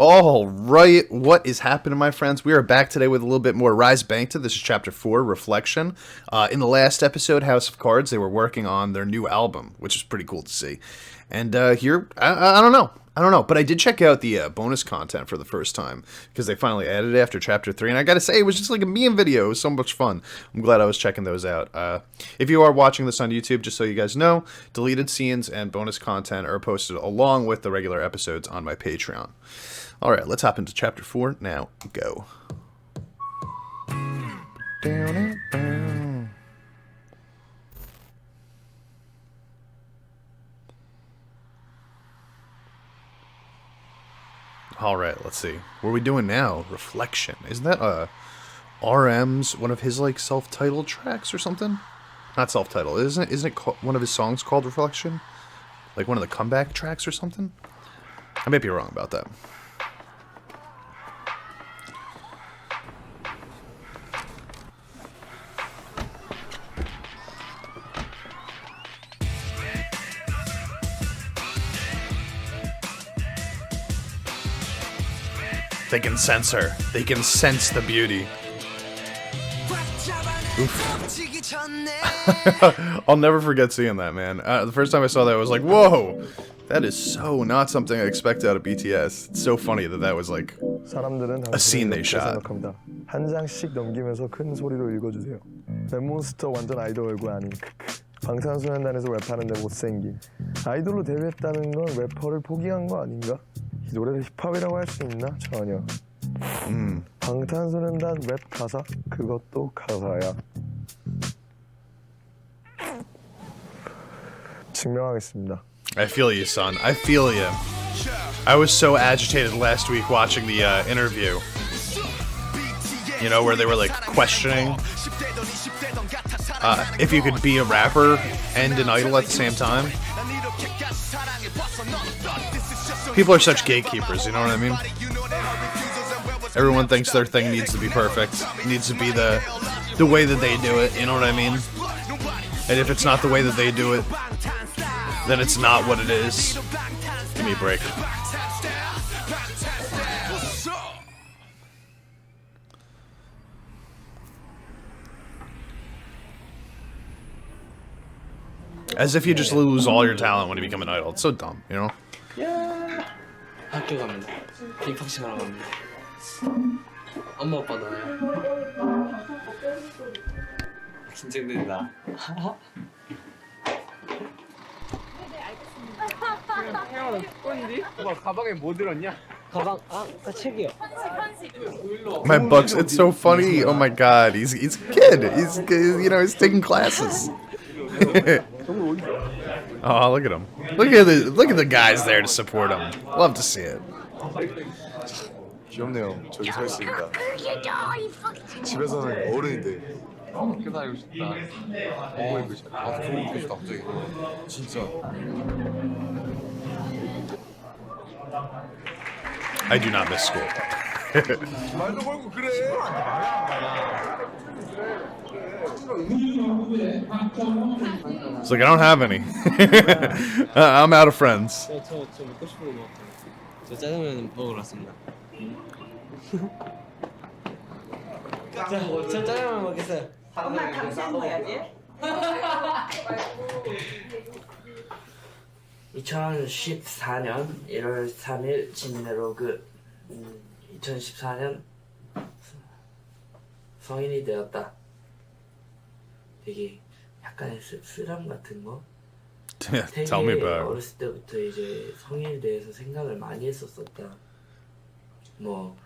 All right, what is happening, my friends? We are back today with a little bit more Rise Bangtan. This is Chapter 4, Reflection. In the last episode, House of Cards, they were working on their new album, which is pretty cool to see. And here, I don't know, but I did check out the bonus content for the first time, because they finally added it after Chapter 3, and I gotta say, it was just like a meme video. It was so much fun. I'm glad I was checking those out. If you are watching this on YouTube, just so you guys know, deleted scenes and bonus content are posted along with the regular episodes on my Patreon. Alright, let's hop into Chapter 4 now. Go. Alright, let's see. What are we doing now? Reflection. Isn't that RM's, one of his like self-titled tracks or something? Not self-titled. Isn't it one of his songs called Reflection? Like one of the comeback tracks or something? I might be wrong about that. They can sense her. They can sense the beauty. Oof. I'll never forget seeing that, man. The first time I saw that, I was like, whoa! That is so not something I expected out of BTS. It's so funny that that was like a scene they shot. 한 장씩 넘기면서 큰 소리로 읽어주세요. 랩몬스터 완전 아이돌 얼굴 아닌 방탄소년단에서 랩하는데 못생긴 아이돌로 데뷔했다는 건 래퍼를 포기한 거 아닌가? 이 노래를 힙합이라고 할 수 있나? 전혀. 방탄소년단 랩 가사? 그것도 가사야. 증명하겠습니다. I feel you, son. I feel you. I was so agitated last week watching the interview. You know, where they were like questioning if you could be a rapper and an idol at the same time. People are such gatekeepers, you know what I mean? Everyone thinks their thing needs to be perfect. It needs to be the way that they do it, you know what I mean? And if it's not the way that they do it, then it's not what it is. Give me a break. As if you just lose all your talent when you become an idol. It's so dumb, you know? 야 학교 갑니다. 힙합식 하러 갑니다. 엄마 아빠 나요. 긴장된다. 태양아 꼰디? 뭐 가방에 뭐 들었냐? 가방 책이요. My books, it's so funny. Oh my god, he's a kid. He's, you know, he's taking classes. Oh, look at him. Look at the guys there to support him. Love to see it. 귀엽네요. 저기 서 있으니까. 집에서는 어른인데. 학교 다니고 싶다. 너무 예쁘지 나도 너무 예쁘다 갑자기. 진짜. I do not miss school. 말도 걸고 그래. It's like, I don't have any. I'm out of friends. 저 먹고 싶은 거 먹었어요. 저 짜장면 먹으러 왔습니다. 저 짜장면 먹겠어요. 엄마 감사해야지. 2014년 1월 3일 진내로그 2014년 성인이 되었다. 되게 약간의 씁쓸함 같은 거. 되게 Tell me about it. 어렸을 때부터 이제 성인에 대해서 생각을 많이 했었었다. 뭐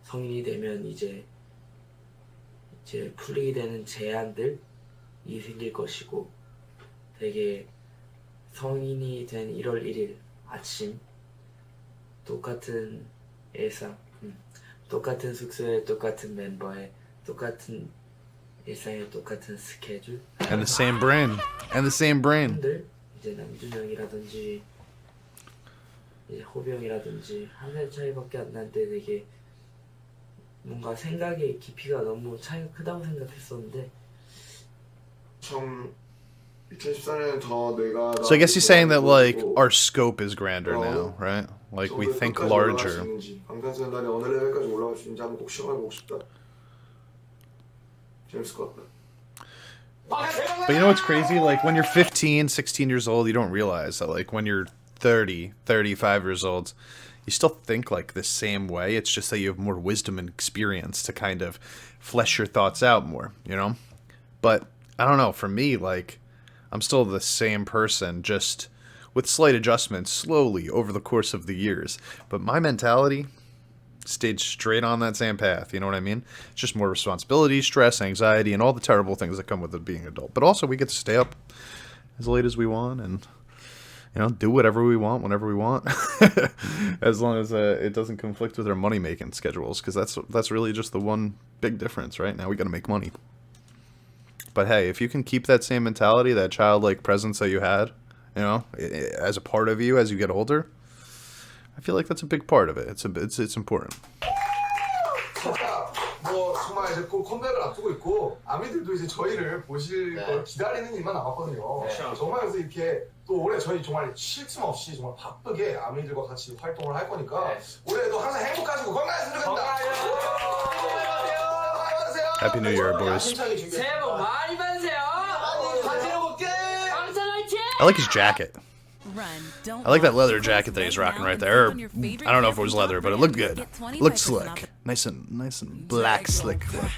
성인이 되면 이제 풀리게 되는 제한들이 생길 것이고, 되게 성인이 된 1월 1일 아침 똑같은 일상, 똑같은 숙소에 똑같은 멤버에 똑같은 일상에 똑같은 스케줄, And the same brain. And the same brain. 들 이제 남준형이라든지 이제 호병이라든지 한 살 차이밖에 안 날 때 되게 뭔가 생각의 깊이가 너무 차이가 크다고 생각했었는데, 참 2014년에 더 내가. So I guess he's saying that like our scope is grander now, right? Like, we think larger. 방탄소년단이 어느 레벨까지 올라갈 수 있는지 한번 꼭 시험해보고 싶다. 재밌을 것 같다. But you know what's crazy? Like, when you're 15, 16 years old, you don't realize that, like, when you're 30, 35 years old, you still think like the same way. It's just that you have more wisdom and experience to kind of flesh your thoughts out more, you know? But I don't know, for me, like, I'm still the same person, just with slight adjustments slowly over the course of the years. But my mentality stayed straight on that same path, you know what I mean? It's just more responsibility, stress, anxiety, and all the terrible things that come with it being an adult. But also, we get to stay up as late as we want and, you know, do whatever we want whenever we want, as long as it doesn't conflict with our money-making schedules, because that's really just the one big difference, right? Now we got to make money. But hey, if you can keep that same mentality, that childlike presence that you had, you know, as a part of you as you get older, I feel like that's a big part of it. It's important. 뭐 정말 이제 곧 컴백을 앞두고 있고 아미들도 이제 저희를 보실 걸 기다리는 일만 남았거든요. 정말 그래서 이렇게 또 올해 저희 정말 쉴 틈 없이 정말 바쁘게 아미들과 같이 활동을 할 거니까 올해도 항상 행복하시고 건강했으면 좋겠습니다. Happy New Year, boys. 새해 복 많이 받으세요. I like his jacket. I like that leather jacket that he's rocking right there. I don't know if it was leather, but it looked good. It looked slick. Nice and black slick look.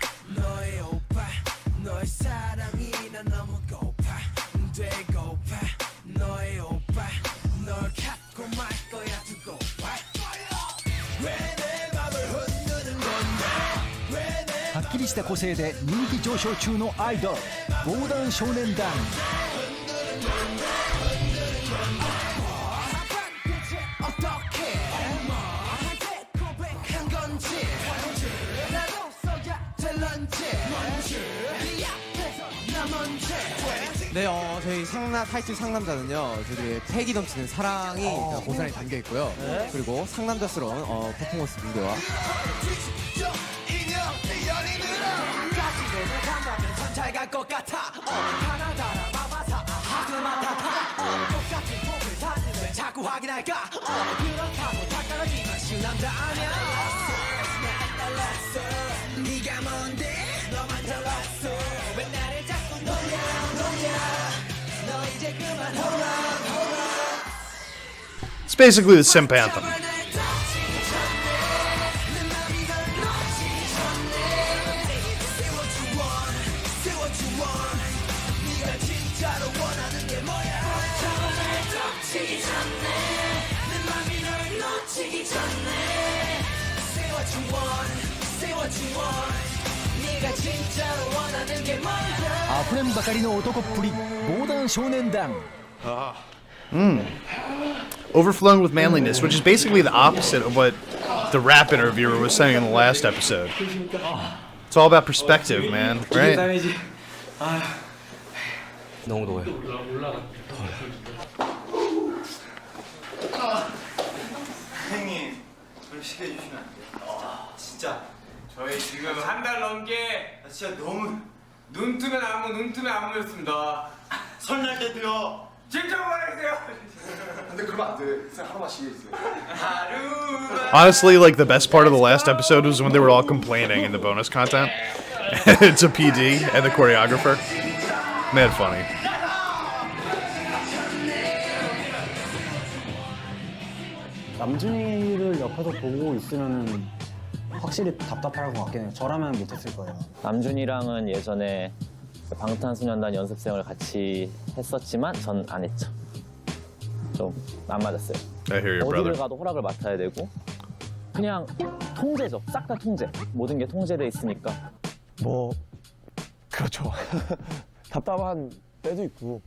네, 저희 타이틀 상남자는요, 저희들의 패기 넘치는 사랑이 고스란히 담겨 있고요. 그리고 상남자스러운 퍼포먼스 무대와 It's basically the simp anthem. Overflowing with manliness, which is basically the opposite of what the rap interviewer was saying in the last episode. It's all about perspective, man, right? 너무 더워요. 선생님, 좀 쉬게 해주시면 안 돼요? 진짜 저희 지금 한 달 넘게 진짜 너무 눈 뜨면 안무였습니다. 설날 때도요. 진짜 말해주세요. 근데 그러면 안 돼. 그냥 하루만 쉬게 해주세요. Honestly, like, the best part of the last episode was when they were all complaining in the bonus content. It's a PD and the choreographer. Mad funny. 남준이를 옆에서 보고 있으면은 확실히 답답할 것 같긴 해요. 저라면 못했을 거예요. 남준이랑은 예전에 방탄소년단 연습생을 같이 했었지만 전 안 했죠. 좀 안 맞았어요. I hear your 어디를 brother. 가도 허락을 맡아야 되고 그냥 통제죠. 싹 다 통제. 모든 게 통제돼 있으니까. 뭐 그렇죠. 답답한 때도 있고.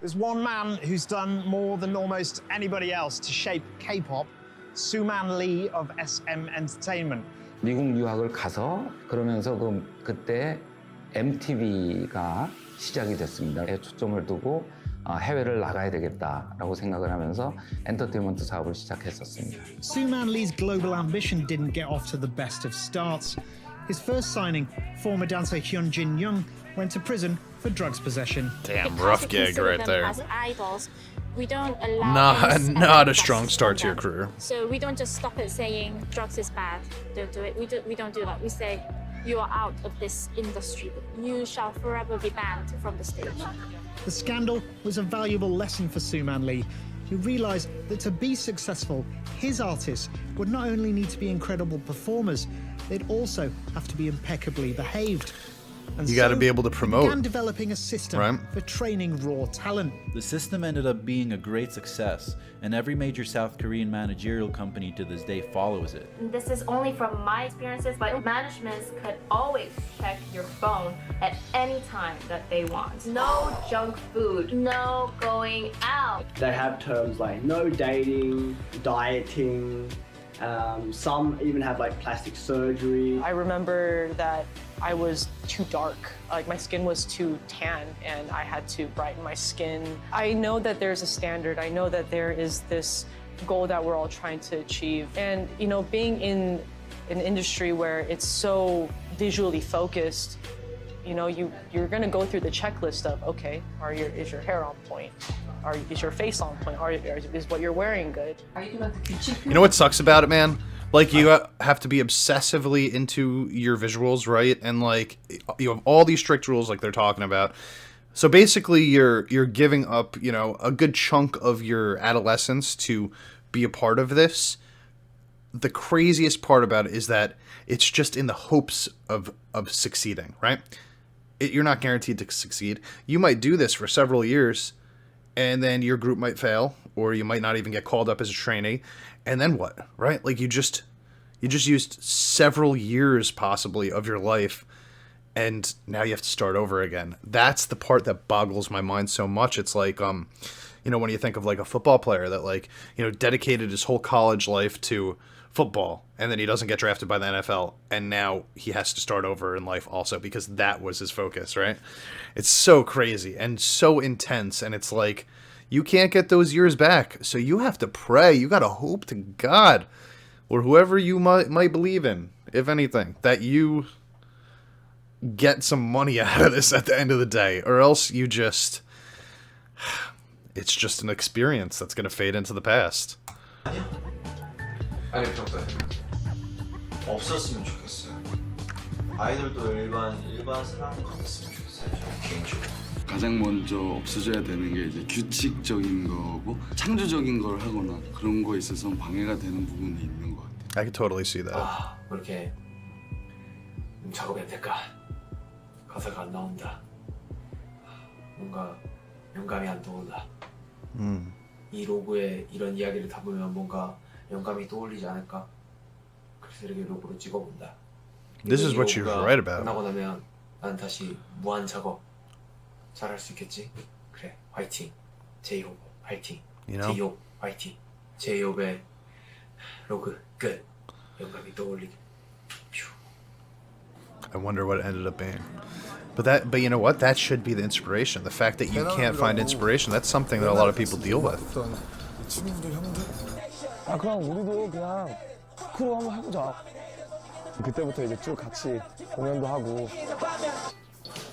There's one man who's done more than almost anybody else to shape K-pop, Suman Lee of SM Entertainment. 미국 유학을 가서 그러면서 그때 MTV가 시작이 됐습니다. 초점을 두고 해외를 나가야 되겠다라고 생각을 하면서 엔터테인먼트 사업을 시작했었습니다. Suman Lee's global ambition didn't get off to the best of starts. His first signing, former dancer Hyunjin Young, went to prison for drugs possession. Damn, rough gig right there. As idols we don't allow Not a strong start to your career. So we don't just stop it saying drugs is bad, don't do it. We don't do that. We say you are out of this industry. You shall forever be banned from the stage. The scandal was a valuable lesson for Suman Lee, who realised that to be successful, his artists would not only need to be incredible performers, they'd also have to be impeccably behaved. And You got to be able to he promote, began developing a system right? for training raw talent. The system ended up being a great success, and every major South Korean managerial company to this day follows it. This is only from my experiences, but managements could always check your phone at any time that they want. No junk food, no going out. They have terms like no dating, dieting, some even have like plastic surgery. I remember that I was too dark. Like my skin was too tan and I had to brighten my skin. I know that there's a standard. I know that there is this goal that we're all trying to achieve. And you know, being in an industry where it's so visually focused, you know, you're gonna go through the checklist of, okay, is your hair on point? Is your face on point? Is what you're wearing good? You know what sucks about it, man? Like, you have to be obsessively into your visuals, right? And, like, you have all these strict rules like they're talking about. So basically, you're giving up, you know, a good chunk of your adolescence to be a part of this. The craziest part about it is that it's just in the hopes of succeeding, right? You're not guaranteed to succeed. You might do this for several years, and then your group might fail, or you might not even get called up as a trainee. And then what, right? Like, you just used several years possibly of your life, and now you have to start over again. That's the part that boggles my mind so much. It's like, you know, when you think of like a football player that, like, you know, dedicated his whole college life to football, and then he doesn't get drafted by the NFL, and now he has to start over in life also because that was his focus, right? It's so crazy and so intense, and it's like, you can't get those years back, so you have to pray. You got to hope to God, or whoever you might believe in, if anything, that you get some money out of this at the end of the day, or else you just... It's just an experience that's going to fade into the past. 아니, 평가해. 없었으면 좋겠어요. 아이돌도 일반 사람 같았으면 좋겠어요. 저 개인적으로. 가장 먼저 없어져야 되는 게 이제 규칙적인 거고 창조적인 걸 하거나 그런 거에 있어서 방해가 되는 부분이 있는 것 같아요. I could totally see that. 왜 이렇게 작업이 안 될까? 가사가 안 나온다. 뭔가 영감이 안 떠올라. 이 로고에 이런 이야기를 담으면 뭔가 영감이 떠올리지 않을까? 그래서 이렇게 로고를 찍어본다. This is what you're right about. 끝나고 나면 난 다시 무한 작업 잘할 수 있겠지? 그래, 화이팅. 제이홉 화이팅. You know? 제이홉 화이팅. 제이홉의 로그 끝. 영감이 떠올리기. I wonder what it ended up being. But you know what? That should be the inspiration. The fact that you can't find inspiration, that's something that a lot of people deal with. 아, 그럼 우리도 그냥 크루 한번 해보자. 그때부터 이제 쭉 같이 공연도 하고.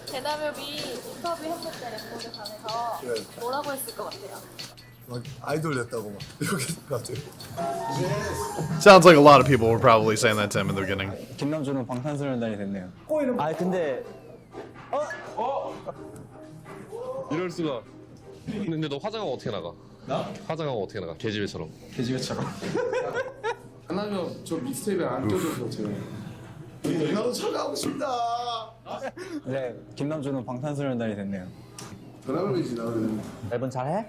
대답협이 인터뷰 했을 때 레코드 관해서 뭐라고 했을 것 같아요? 막 아이돌 됐다고 막 이렇게 갑자기. Sounds like a lot of people were probably saying that to him in the beginning. 김남준은 방탄소년단이 됐네요. 아 근데 이럴 수가. 근데 너 화장하고 어떻게 나가? 나? 화장하고 어떻게 나가? 개집애처럼. 개집애처럼. 하나면 저 믹스테이프에 안 껴줘서 제가. 나도 참여하고 싶다. 네, 김남준은 방탄소년단이 됐네요. 드라마이지 나는. 랩은 잘해?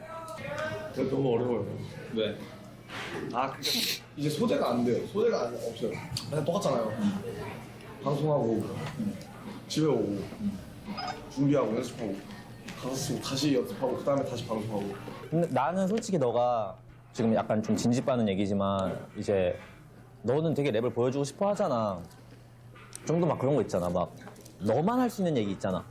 너무 어려워요. 네. 아, 그러니까 이제 소재가 안 돼요. 소재가 없어요. 그냥 똑같잖아요. 방송하고 집에 오고 준비하고 연습하고 가서 쓰고 다시 연습하고 그 다음에 다시 방송하고. 근데 나는 솔직히 너가 지금 약간 좀 진지빠는 얘기지만 이제 너는 되게 랩을 보여주고 싶어 하잖아. 좀 더 막 그런 거 있잖아. 막 너만 할 수 있는 얘기 있잖아.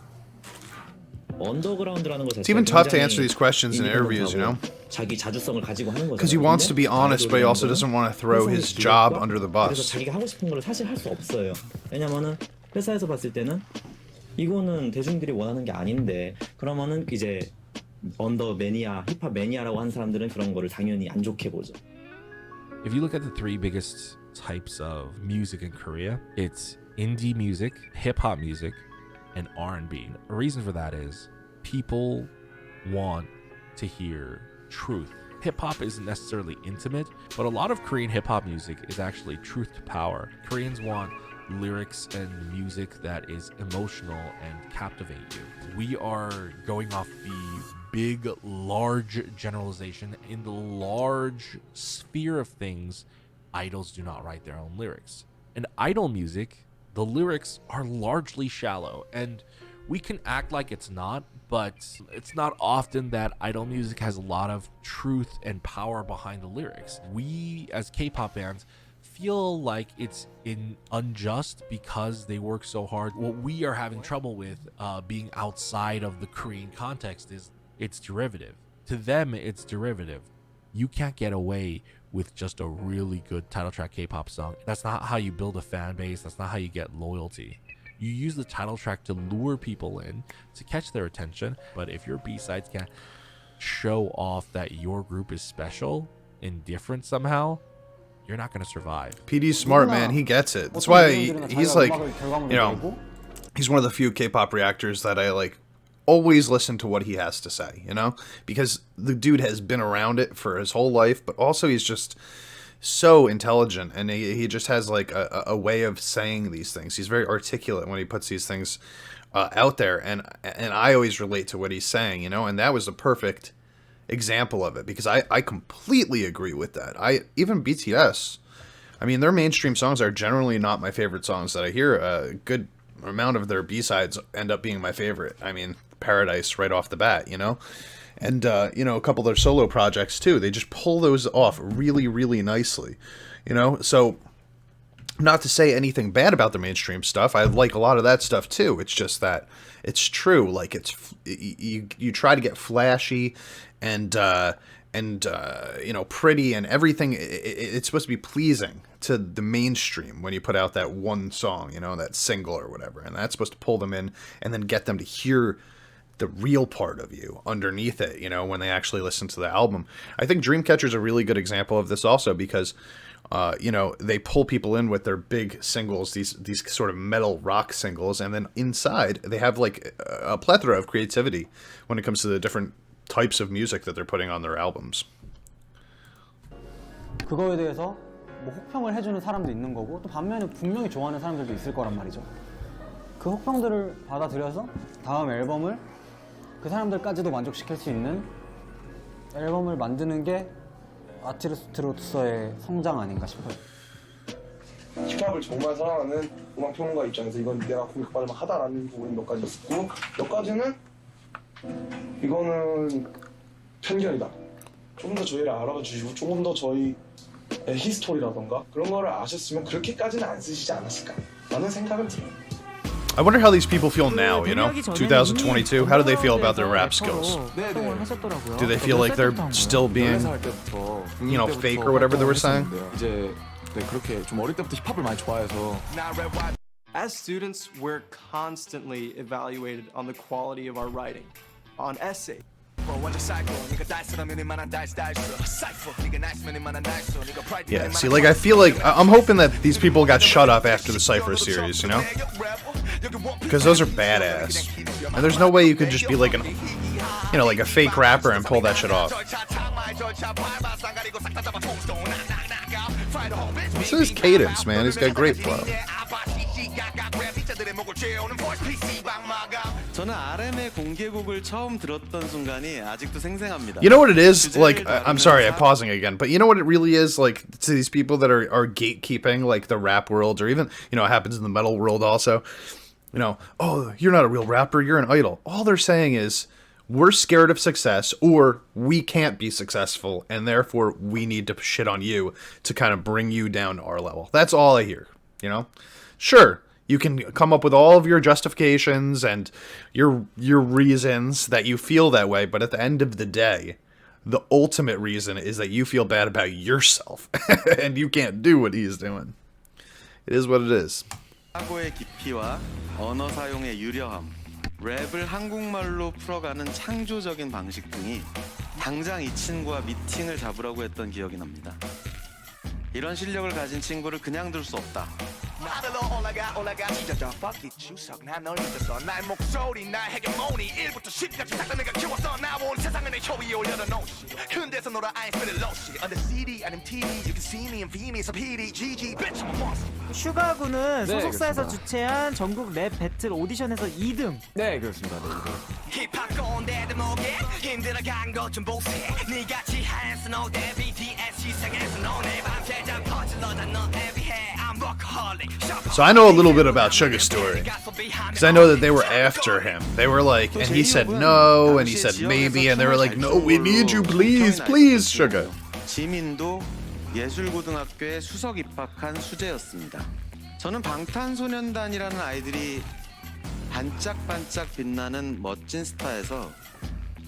언더그라운드라는 거 It's even tough to answer these questions in interviews, you know? 자기 자주성을 가지고 하는 거죠. Because he wants to be honest, but he also doesn't want to throw his job under the 그래서 bus. 자기가 하고 싶은 걸 사실 할 수 없어요. 왜냐면은 회사에서 봤을 때는 이거는 대중들이 원하는 게 아닌데 그러면은 이제 언더 매니아, 힙합 매니아라고 하는 사람들은 그런 거를 당연히 안 좋게 보죠. If you look at the three biggest types of music in Korea, it's indie music, hip-hop music, and R&B. A reason for that is people want to hear truth. Hip-hop isn't necessarily intimate, but a lot of Korean hip-hop music is actually truth to power. Koreans want lyrics and music that is emotional and captivate you. We are going off the big, large generalization. In the large sphere of things, idols do not write their own lyrics. In idol music, the lyrics are largely shallow, and we can act like it's not, but it's not often that idol music has a lot of truth and power behind the lyrics. We, as K-pop bands, feel like it's unjust because they work so hard. What we are having trouble with being outside of the Korean context is it's derivative. To them, it's derivative. You can't get away with just a really good title track K-pop song. That's not how you build a fan base. That's not how you get loyalty. You use the title track to lure people in, to catch their attention. But if your B-sides can't show off that your group is special and different somehow, you're not going to survive. PD's smart, man. He gets it. That's why he's like, you know, he's one of the few K-pop reactors that I like always listen to what he has to say, you know, because the dude has been around it for his whole life, but also he's just so intelligent, and he just has like a way of saying these things. He's very articulate when he puts these things out there, and I always relate to what he's saying, you know, and that was the perfect example of it, because I completely agree with that. Even BTS, I mean, their mainstream songs are generally not my favorite songs that I hear. A good amount of their B-sides end up being my favorite. I mean, Paradise right off the bat, you know, and you know, a couple of their solo projects too. They just pull those off really, really nicely, you know. So, not to say anything bad about the mainstream stuff. I like a lot of that stuff too. It's just that it's true. Like you try to get flashy and you know, pretty and everything. It's supposed to be pleasing to the mainstream when you put out that one song, you know, that single or whatever, and that's supposed to pull them in and then get them to hear the real part of you underneath it, you know, when they actually listen to the album. I think Dreamcatcher is a really good example of this also, because you know, they pull people in with their big singles, these sort of metal rock singles, and then inside they have like a plethora of creativity when it comes to the different types of music that they're putting on their albums. 그거에 대해서 뭐 혹평을 해주는 사람도 있는 거고, 또 반면에 분명히 좋아하는 사람들도 있을 거란 말이죠. 그 혹평들을 받아들여서 다음 앨범을 그 사람들까지도 만족시킬 수 있는 앨범을 만드는 게 아티스트로서의 성장 아닌가 싶어요. 힙합을 정말 사랑하는 음악평론가 입장에서 이건 내가 공격받을 만하다라는 부분이 몇 가지 있었고, 몇 가지는 이거는 편견이다. 조금 더 저희를 알아봐 주시고 조금 더 저희의 히스토리라던가 그런 거를 아셨으면 그렇게까지는 안 쓰시지 않았을까라는 생각은 들어요. I wonder how these people feel now, you know, 2022. How do they feel about their rap skills? Do they feel like they're still being, you know, fake or whatever they were saying? 이제 그렇게 좀 어릴 때부터 힙합을 많이 좋아해서. As students, we're constantly evaluated on the quality of our writing, on essay. Yeah, see, like, I feel like I'm hoping that these people got shut up after the Cypher series, you know? Because those are badass. And there's no way you could just be like you know, like a fake rapper and pull that shit off. This is cadence, man. He's got great flow. 저는 RM의 공개곡을 처음 들었던 순간이 아직도 생생합니다. You know what it is? Like, I'm sorry, I'm pausing again, but you know what it really is? Like, to these people that are gatekeeping, like, the rap world, or even, you know, it happens in the metal world also. You know, oh, you're not a real rapper, you're an idol. All they're saying is, we're scared of success, or we can't be successful, and therefore we need to shit on you to kind of bring you down to our level. That's all I hear, you know? Sure, you can come up with all of your justifications and your reasons that you feel that way, but at the end of the day, the ultimate reason is that you feel bad about yourself, and you can't do what he's doing. It is what it is. 사고의 깊이와 언어 사용의 유려함, 랩을 한국말로 풀어가는 창조적인 방식 등이 당장 이 친구와 미팅을 잡으라고 했던 기억이 납니다. 이런 실력을 가진 친구를 그냥 둘 수 없다. 올라가 찢어져 fuck it 추석 난 널 믿었어 나의 목소리 나의 헤게모니 1부터 10까지 싹 다 내가 키웠어 나온 세상을 내 혀 위에 올려다 놓으시 흔대서 놀아 I ain't feeling low on the CD 아님 TV you can see me and feel me so PD GG bitch I'm a boss 슈가군은 네, 소속사에서 그렇습니다. 주최한 전국 랩 배틀 오디션에서 2등. 네, 그렇습니다. 네, 힙합 꼰대들 목에 힘들어간 것 좀 보세 니같이 한스 너 대 BTS 시상에서 너네 밤새자 퍼질러다 너 everyday I'm workaholic So I know a little bit about Suga's story, because I know that they were after him. They were like, and he said no, and he said maybe, and they were like, no, we need you, please, please, Suga. 지민도 예술고등학교에 수석 입학한 수재였습니다. 저는 방탄소년단이라는 아이들이 반짝반짝 빛나는 멋진 스타에서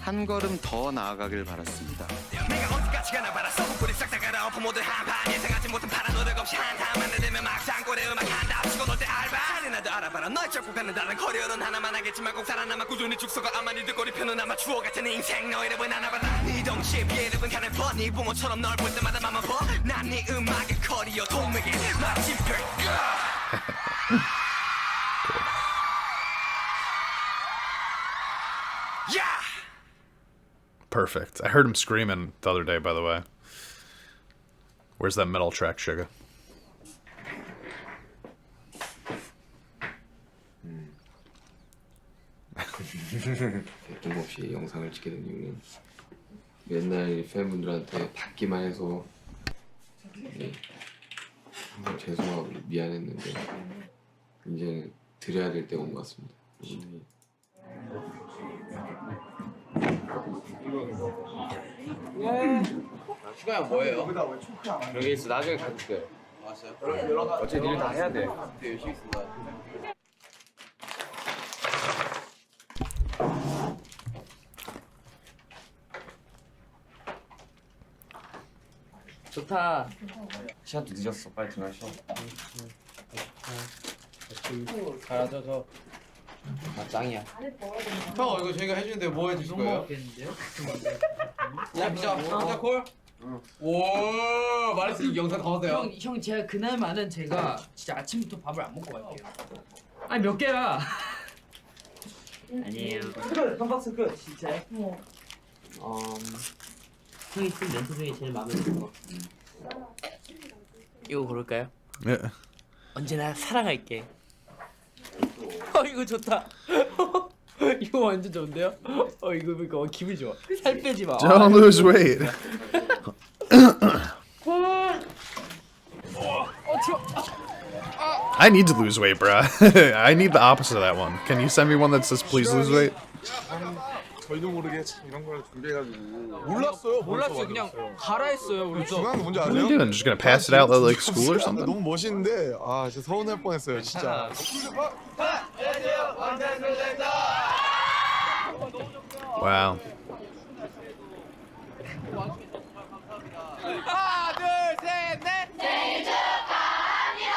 한 걸음 더 나아가길 바랐습니다. 내가 어디까지 가나 봐라 소금뿌리 싹싹 갈아엎어 모두 한판 예상하지 못한 파란 노력 없이 한타만 내대면 막상 꼴에 음악 한다 치고 놀 때 알바 나도 알아봐라 널 잡고 가는 다른 커리어는 하나만 하겠지만 꼭 살아남아 꾸준히 죽서가 아마 니들 꼬리표는 아마 추억 같은 인생 너 이름은 하나봐라 네 덩치에 비해 이름은 가는 뻔네 부모처럼 널 볼 때마다 맘만 퍼난 네 음악의 커리어 동맥에 마침표 야! Perfect. I heard him screaming the other day, by the way. Where's that metal track, Suga? 뜬금없이 영상을 찍게 된 이유는 맨날 팬분들한테 받기만 해서 항상 죄송하고 미안했는데 이제는 드려야 될 때가 온 것 같습니다. 슈가 형 뭐예요? 여기 있어. 나중에 가줄게요. 왔어요? 어차피 일을 다 해야 돼. 되게 열심히 있습니다. 좋다. 시간도 늦었어. 빨리 들어가셔. 가야죠 저. 아 짱이야. 형 이거 저희가 해주는데 뭐 해주실 거예요? 야 피자 콜? 오 말했어 이 영상 다 왔어요. 형 제가 그날만은 제가 진짜 아침부터 밥을 안 먹고 갈게요. 아니 몇 개야? 아니에요. 한 박스 끝 진짜. 형이 쓴 멘트 중에 제일 마음에 드는 거. 이거 고를까요? 네. 언제나 사랑할게. 이거 좋다. 이거 완전 좋은데요? 이거 보니까 기분이 좋아. 살 빼지 마. Don't lose weight. I need to lose weight, bro. I need the opposite of that one. Can you send me one that says please lose weight? 저희도 모르게 이런 걸 준비해가지고 몰랐어요. 그냥 가라 했어요. 그래서 중요한 건 뭔지 What are 아세요? you doing? Just gonna pass it out at like school or something? 너무 멋있는데 아 진짜 서운할 뻔했어요 진짜. Wow. 하나 둘 셋 넷. 생일 축하합니다.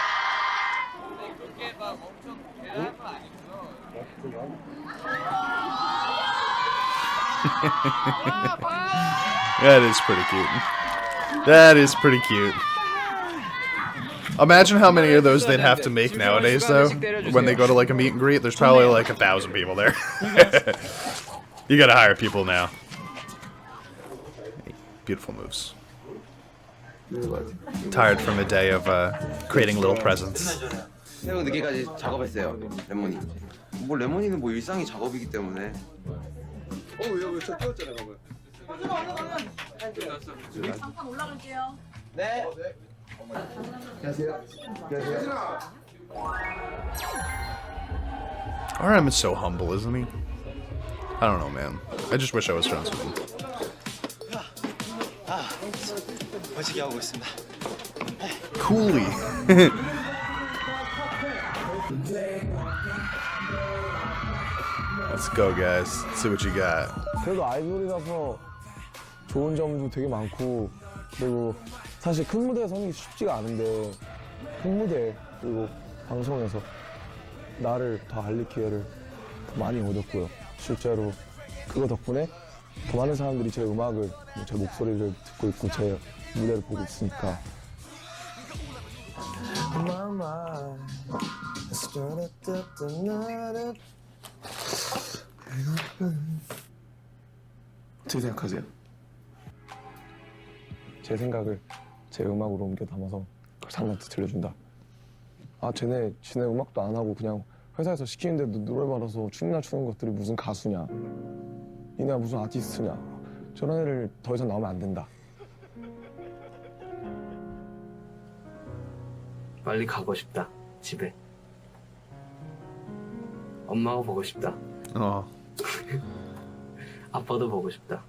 그렇게 막 엄청 대단한 건 That is pretty cute. That is pretty cute. Imagine how many of those they'd have to make nowadays, though. When they go to like a meet and greet, there's probably like 1,000 people there. You gotta hire people now. Beautiful moves. Tired from a day of creating little presents. 새벽 늦게까지 작업했어요. 레몬이. 뭐 레몬이는 뭐 일상이 작업이기 때문에. 왜저 뛰었잖아 방금. 잠깐 올라갈게요. 네. 안녕하세요. 안녕하세요. RM is so humble, isn't he? I don't know, man. I just wish I was friends with him. 멋지게 하고 있습니다. Coolly. Let's go, guys. Let's see what you got. 그래도 아이돌이라서 좋은 점도 되게 많고 그리고 사실 큰 무대에 서는 게 쉽지가 않은데 큰 무대 그리고 방송에서 나를 더 알릴 기회를 더 많이 얻었고요. 실제로 그거 덕분에 더 많은 사람들이 제 음악을, 제 목소리를 듣고 있고 제 무대를 보고 있으니까. 어떻게 생각하세요? 제 생각을 제 음악으로 옮겨 담아서 그걸 사람한테 들려준다. 아, 지네 음악도 안 하고 그냥 회사에서 시키는데도 노래 받아서 춤이나 추는 것들이 무슨 가수냐, 니네가 무슨 아티스트냐, 저런 애를 더 이상 나오면 안 된다. 빨리 가고 싶다. 집에. 엄마가 보고 싶다. 아빠도 보고 싶다.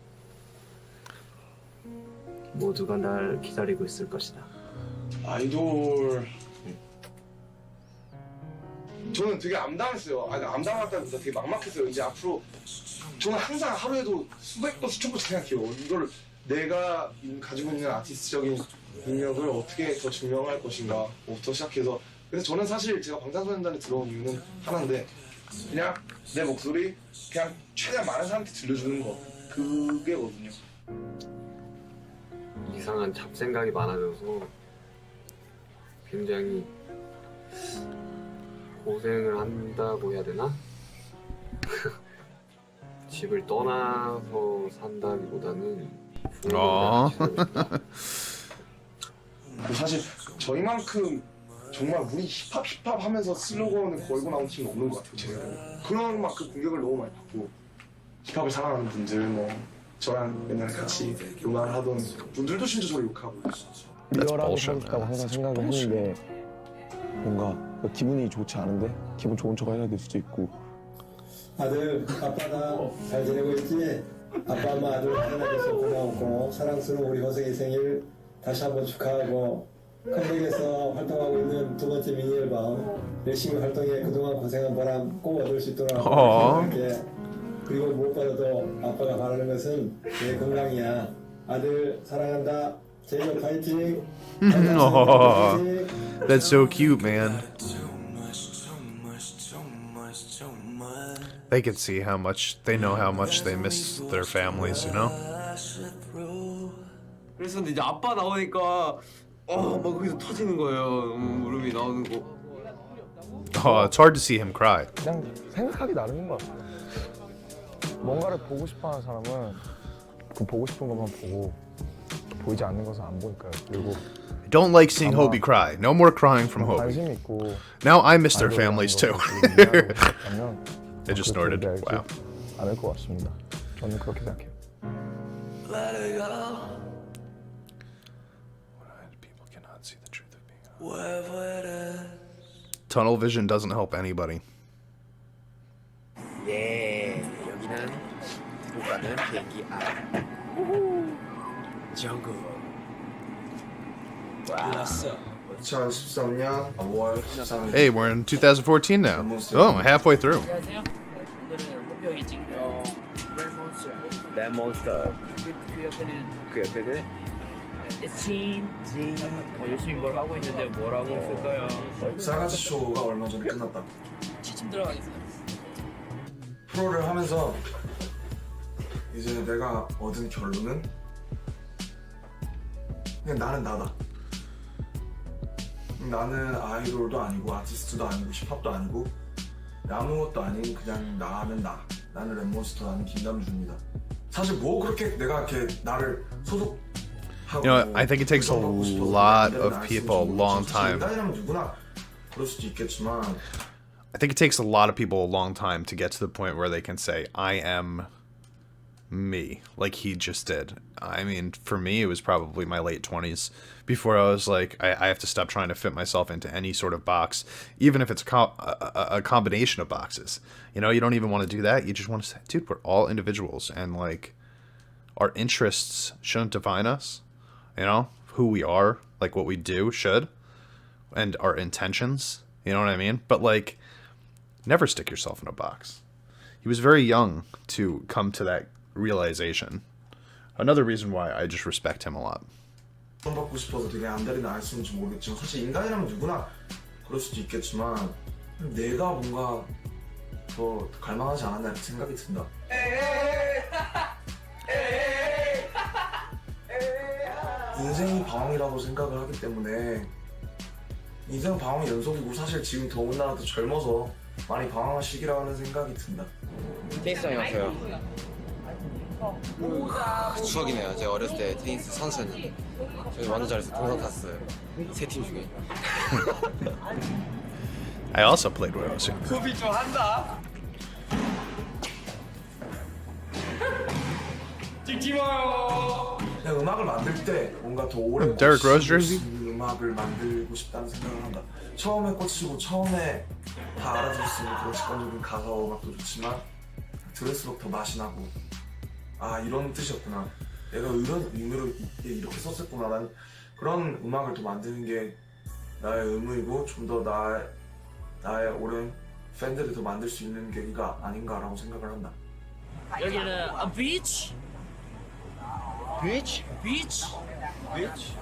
모두가 날 기다리고 있을 것이다. 아이돌. 저는 되게 암담했어요. 아니, 암담하다기보다 되게 막막했어요. 이제 앞으로 저는 항상 하루에도 수백 번, 수천 번씩 생각해요. 이걸 내가 가지고 있는 아티스트적인 능력을 어떻게 더 증명할 것인가 부터 시작해서. 그래서 저는 사실 제가 방탄소년단에 들어온 이유는 하나인데, 그냥 내 목소리 그냥 최대한 많은 사람한테 들려주는 거, 그게거든요. 이상한 잡생각이 많아져서 굉장히 고생을 한다고 해야 되나? 집을 떠나서 산다기보다는 사실 저희만큼 정말 우리 힙합 하면서 슬로건을 걸고 나온 팀은 없는 것 같아요. 제가 그런 만큼 공격을 너무 많이 받고, 힙합을 사랑하는 분들, 뭐 저랑 옛날에 같이 음악을 하던 분들도 진짜 저를 욕하고. 리얼하게 하고 싶다고 항상 생각을 했는데 뭔가 기분이 좋지 않은데 기분 좋은 척 해야 될 수도 있고. 아들, 아빠가 잘 지내고 있지? 아빠, 엄마, 아들 태어나줘서 고마웠고, 사랑스러운 우리 호석이 생일 다시 한번 축하하고, 컴백에서 활동하고 있는 두 번째 미니 앨범 열심히 활동해 그동안 고생한 보람 꼭 얻을 수 있도록 할게. 그리고 무엇보다도 아빠가 바라는 것은 내 건강이야. 아들 사랑한다. 제이홉 파이팅. That's so cute, man. They can see how much they know how much they miss their families, you know? 그래서 이제 아빠 나오니까 막 거기서 터지는 거예요. 울음이 나오는 거. It's hard to see him cry. 그냥 생각하기 나름인 것 같아요. 뭔가를 보고 싶어하는 사람은 그 보고 싶은 것만 보고 보이지 않는 것은 안 보니까요. 그리고 Don't like seeing Hobie cry. No more crying from 관심 Hobie. 있고 Now I miss their families too. They just snorted. Wow. 않을 것 같습니다. 저는 그렇게 생각해요. People cannot see the truth of being. Tunnel vision doesn't help anybody. 예, 여기는 두고 가는 비행기 안. 정국. 2013년 5월 13일. Hey, we're in 2014 now. Oh, halfway through. 안녕하세요. 오늘은 호병이 찍는 레몬스터. 그 옆에는 진 열심히 뭘 하고 있는데 뭐라고 쓸까요? 싸가지 쇼가 얼마 전에 끝났다. 취침 들어가겠어요. 프로를 하면서 이제 내가 얻은 결론은 그냥 나는 나다. 나는 아이돌도 아니고 아티스트도 아니고 힙합도 아니고 아무것도 아닌 그냥 나는 나. 나는 랩몬스터, 나는 김남준이다. 사실 뭐 그렇게 내가 이렇게 나를 소속하고 You know, I think it takes a lot of people a long time. 인간이라면 누구나 그럴 수도 있겠지만 I think it takes a lot of people a long time to get to the point where they can say, I am me, like he just did. I mean, for me, it was probably my late 20s before I was like, I have to stop trying to fit myself into any sort of box, even if it's a combination of boxes. You know, you don't even want to do that. You just want to say, dude, we're all individuals, and like, our interests shouldn't define us. You know, who we are, like what we do should, and our intentions. You know what I mean? But like, never stick yourself in a box. He was very young to come to that realization. Another reason why I just respect him a lot. 받고 싶어서 되게 안달이 나 있었는지 모르겠지만 사실 인간이라면 누구나 그럴 수도 있겠지만 내가 뭔가 더 갈망하지 않았나 이렇게 생각이 든다. 인생이 방황이라고 생각을 하기 때문에 인생 방황 연속이고 사실 지금 더군다나 더 젊어서 많이 방황할 시기라는 생각이 든다. 테니스장에 왔어요. 추억이네요. 제가 어렸을 때 테니스 선수였는데 저희 완전 잘해서 동상 탔어요. 세 팀 중에. I also played when I was younger. 소비 좀 한다. 찍지 마요. 그냥 음악을 만들 때 뭔가 더 오래 Derrick Rose 꽂힐 수 jersey? 있는 음악을 만들고 싶다는 생각을 한다. 처음에 꽂히고 처음에 다 알아들을 수 있는 그런 직관적인 가사와 음악도 좋지만 들을수록 더 맛이 나고 아 이런 뜻이었구나. 내가 이런 의미로 이렇게 썼었구나라는 그런 음악을 더 만드는 게 나의 의무이고 좀 더 나의 오랜 팬들을 더 만들 수 있는 계기가 아닌가라고 생각을 한다. 여기는 a beach. Beach? Beach? Beach?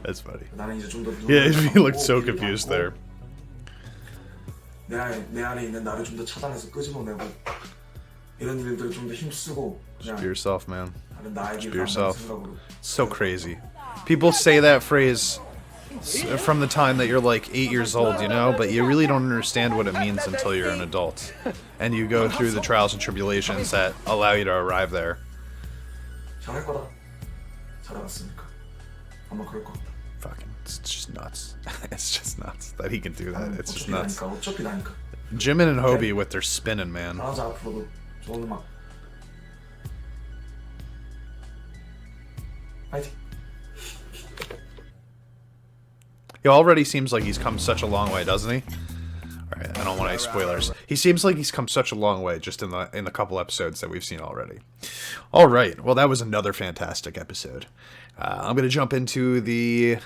That's funny. 나는 이제 좀더 Yeah, he looked so confused there. 내 안에 있는 나를 좀 더 차단해서 끄집어내고 이런 일들을 좀 더 힘쓰고 Just 그냥 be yourself, man. 다른 나의 Just 길을 be 간다는 yourself. 생각으로 So crazy. People say that phrase from the time that you're like 8 years old, you know, but you really don't understand what it means until you're an adult. And you go through the trials and tribulations that allow you to arrive there. 잘할 거다. 잘해왔으니까 아마 그럴 것 같다. Fucking, it's just nuts. It's just nuts that he can do that. It's just 어차피 nuts. 나니까 어차피 나니까. Jimin and Hobie with their spinning, man. 잘하자 앞으로도 좋은 음악. 파이팅. He already seems like he's come such a long way, doesn't he? Alright, I don't want any spoilers. He seems like he's come such a long way just in the couple episodes that we've seen already. Alright, well that was another fantastic episode. I'm going to jump into the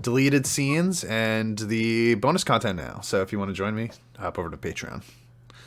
deleted scenes and the bonus content now. So if you want to join me, hop over to Patreon.